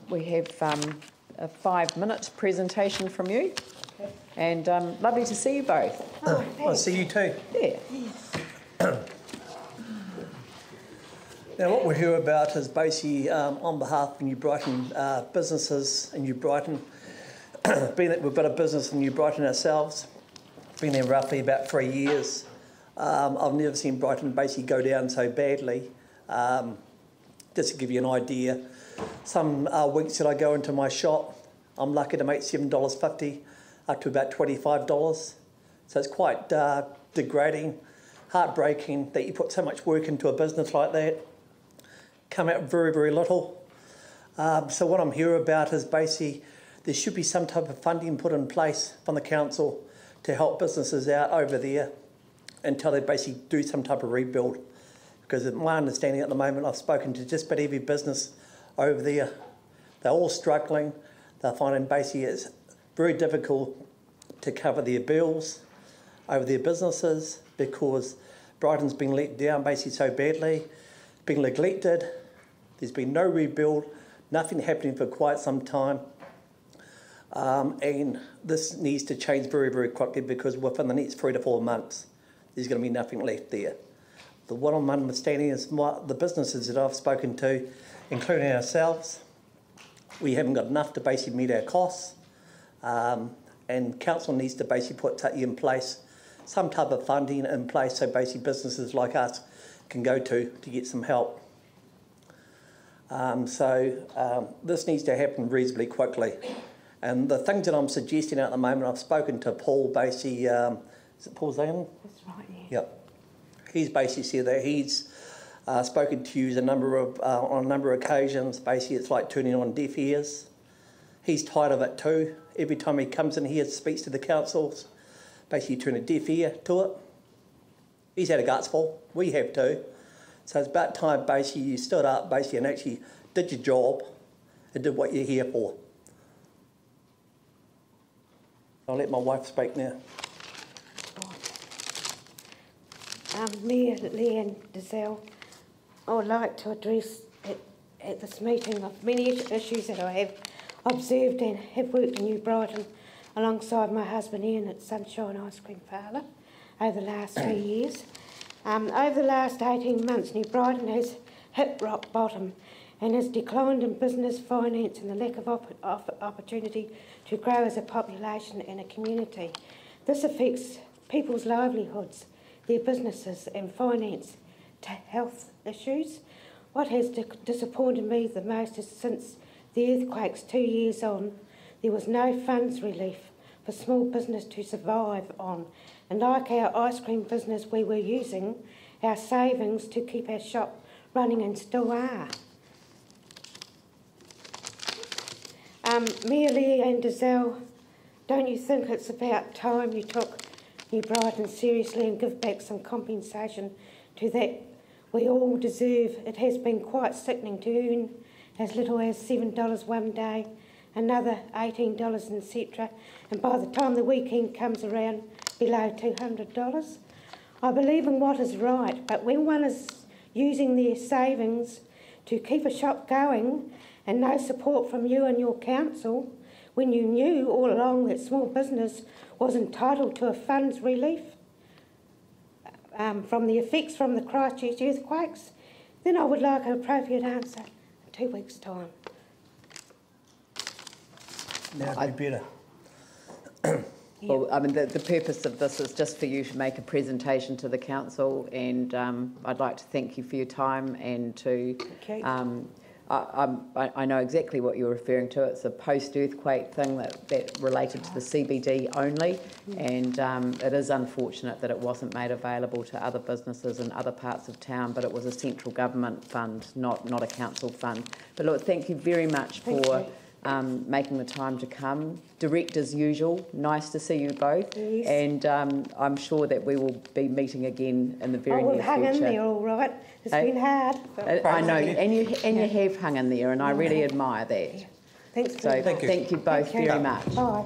We have a 5-minute presentation from you, and lovely to see you both. I'll see you too. Yeah. Now, what we're here about is basically on behalf of New Brighton businesses in New Brighton. Being that we've got a business in New Brighton ourselves, been there roughly about 3 years. I've never seen Brighton basically go down so badly. Just to give you an idea, some weeks that I go into my shop, I'm lucky to make $7.50 up to about $25. So it's quite degrading, heartbreaking that you put so much work into a business like that, come out very, very little. So what I'm here about is basically there should be some type of funding put in place from the council to help businesses out over there until they basically do some type of rebuild. Because my understanding at the moment, I've spoken to just about every business over there. They're all struggling. They're finding basically it's very difficult to cover their bills over their businesses because Brighton's been let down basically so badly, been neglected. There's been no rebuild, nothing happening for quite some time. And this needs to change very, very quickly because within the next 3 to 4 months, there's going to be nothing left there. The what I'm understanding is the businesses that I've spoken to, including ourselves, we haven't got enough to basically meet our costs, and council needs to basically put in place some type of funding in place so basically businesses like us can go to get some help. This needs to happen reasonably quickly. And the things that I'm suggesting at the moment, I've spoken to Paul basically, is it Paul Zane? That's right, yeah. Yep. He's basically said that he's spoken to you on a number of occasions. Basically, it's like turning on deaf ears. He's tired of it too. Every time he comes in here, speaks to the councils, basically turn a deaf ear to it. He's had a guts full. We have too. So it's about time basically you stood up basically and actually did your job and did what you're here for. I'll let my wife speak now. Me, Leanne Dizelle, I would like to address at this meeting of many issues that I have observed and have worked in New Brighton alongside my husband Ian at Sunshine Ice Cream Parlour over the last 2 years. Over the last 18 months, New Brighton has hit rock bottom and has declined in business, finance and the lack of opportunity to grow as a population and a community. This affects people's livelihoods, their businesses and finance to health issues. What has disappointed me the most is since the earthquakes 2 years on, there was no funds relief for small business to survive on. And like our ice cream business, we were using our savings to keep our shop running and still are. Mayor Leanne Dizelle, don't you think it's about time you took New Brighton seriously and give back some compensation to that we all deserve? It has been quite sickening to earn as little as $7 one day, another $18, etc. And by the time the weekend comes around, below $200. I believe in what is right, but when one is using their savings to keep a shop going and no support from you and your council, when you knew all along that small business was entitled to a funds relief from the effects from the Christchurch earthquakes, then I would like an appropriate answer in 2 weeks' time. Now it'd be better. Well, I mean, the purpose of this is just for you to make a presentation to the council, and I'd like to thank you for your time and to... Okay. I know exactly what you're referring to. It's a post-earthquake thing that related to the CBD only, and it is unfortunate that it wasn't made available to other businesses in other parts of town, but it was a central government fund, not a council fund. But look, thank you very much for making the time to come. Direct as usual, nice to see you both. Yes. And I'm sure that we will be meeting again in the very near future. Hung in there all right. It's been hard. I know, and you have hung in there, and I really admire that. Thanks. So thank you both very much. Bye.